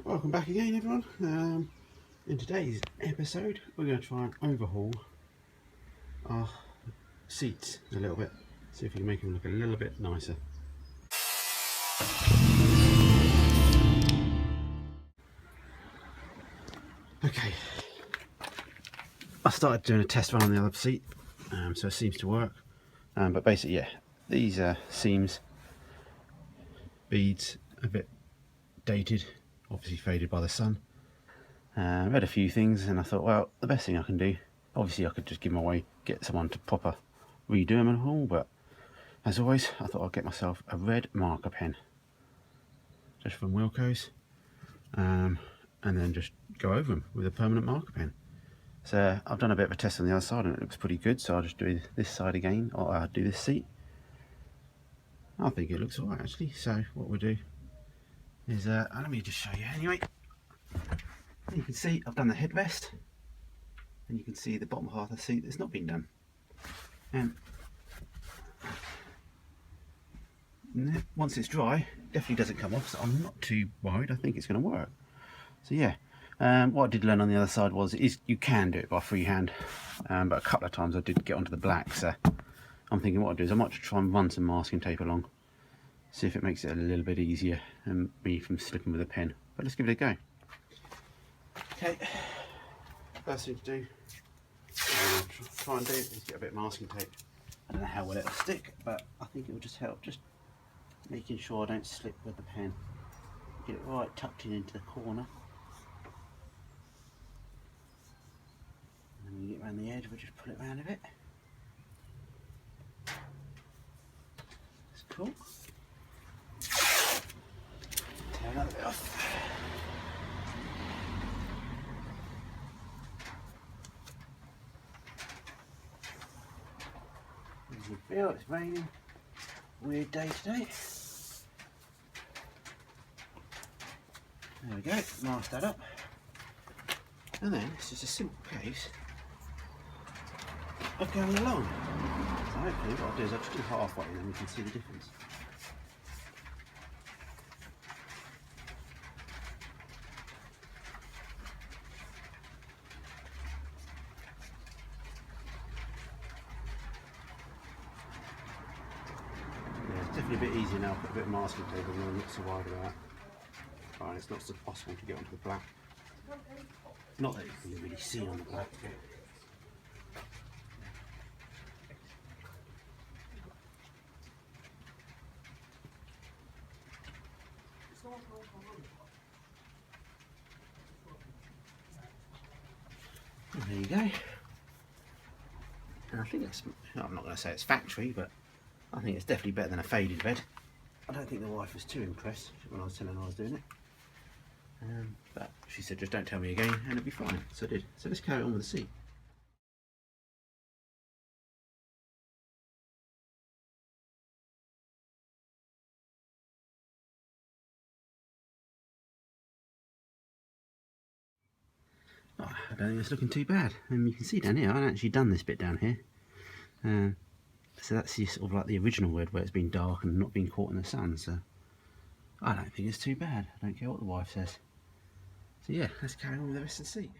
Welcome back again, everyone. In today's episode we're going to try and overhaul our seats a little bit, see if we can make them look a little bit nicer. Okay, I started doing a test run on the other seat, so it seems to work, but basically yeah, these seams, beads, a bit dated, obviously faded by the sun. I read a few things and I thought, well, the best thing I can do, obviously I could just give them away, get someone to proper redo them and all, but as always I thought I'd get myself a red marker pen, just from Wilco's, and then just go over them with a permanent marker pen. So I've done a bit of a test on the other side and it looks pretty good, so I'll just do this side again, or I'll do this seat. I think it looks alright actually, so what we'll do is, let me just show you anyway. You can see I've done the headrest, and you can see the bottom half of the seat that's not been done. And once it's dry, definitely doesn't come off, so I'm not too worried. I think it's going to work. So yeah, what I did learn on the other side is you can do it by freehand, but a couple of times I did get onto the black, so I'm thinking what I'll do is I might try and run some masking tape along, see if it makes it a little bit easier and me from slipping with a pen. But let's give it a go. Okay, first thing to do, try and do is get a bit of masking tape. I don't know how well it'll stick, but I think it will just help, just making sure I don't slip with the pen. Get it right tucked in into the corner. And when you get around the edge, we'll just pull it around a bit. That's cool. Tear another bit off. As you feel, it's raining. Weird day today. There we go, mask that up. And then it's just a simple case of going along. So hopefully what I'll do is I'll just do halfway and then we can see the difference. Yeah, it's definitely a bit easier now, put a bit of masking tape on, I'm not so worried about that. Right, it's not so possible to get onto the black. Not that you can really see on the black. There you go. And I think it's, I'm not going to say it's factory, but I think it's definitely better than a faded red. I don't think the wife was too impressed when I was telling her I was doing it. But she said just don't tell me again and it'll be fine, so I did. So let's carry on with the seat. Oh, I don't think it's looking too bad. You can see down here, I haven't actually done this bit down here. So that's sort of like the original red where it's been dark and not been caught in the sun, so I don't think it's too bad. I don't care what the wife says. So yeah, let's carry on with the rest of the seat.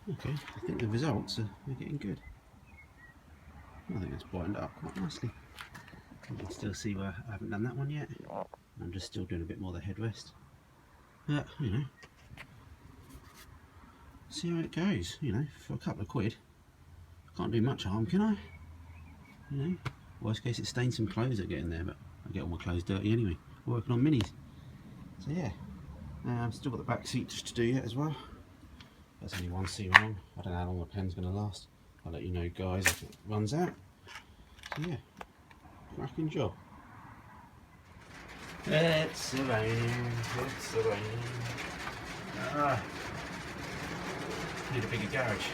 Okay, I think the results are getting good. I think it's brightened up quite nicely. You can still see where I haven't done that one yet. I'm just still doing a bit more of the headrest. But, you know, see how it goes, you know, for a couple of quid. Can't do much harm, can I? You know, worst case it stains some clothes that get in there, but I get all my clothes dirty anyway, working on minis. So yeah, I've still got the back seat just to do yet as well. There's only one seam wrong. I don't know how long the pen's going to last. I'll let you know, guys, if it runs out. So yeah, cracking job. It's a rain, it's a rain. Need a bigger garage.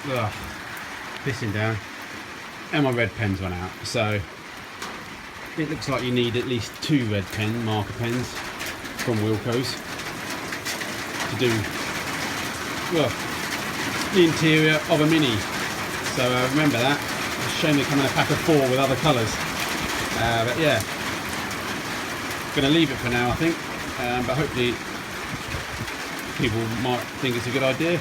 Right, pissing down, and my red pens went out, so it looks like you need at least 2 red marker pens from Wilko's to do, well, the interior of a Mini. So remember that. It's a shame they come in a pack of 4 with other colours. But yeah, going to leave it for now, I think. But hopefully people might think it's a good idea,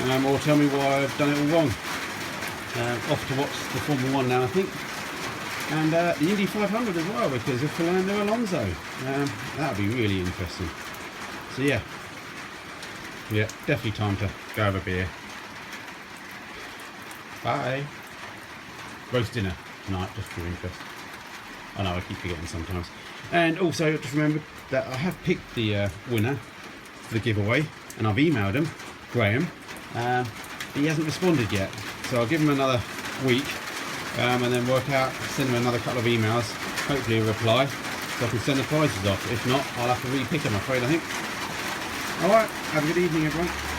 or tell me why I've done it all wrong. Off to watch the Formula 1 now, I think. And the Indy 500 as well, because of Fernando Alonso. That would be really interesting. So yeah, definitely time to go have a beer. Bye. Roast dinner tonight, just for interest. I know I keep forgetting sometimes. And also just remember that I have picked the winner for the giveaway, and I've emailed him, Graham. He hasn't responded yet, so I'll give him another week. And then send him another couple of emails, hopefully a reply, so I can send the prizes off. If not, I'll have to re-pick them, I'm afraid, I think. Alright, have a good evening, everyone.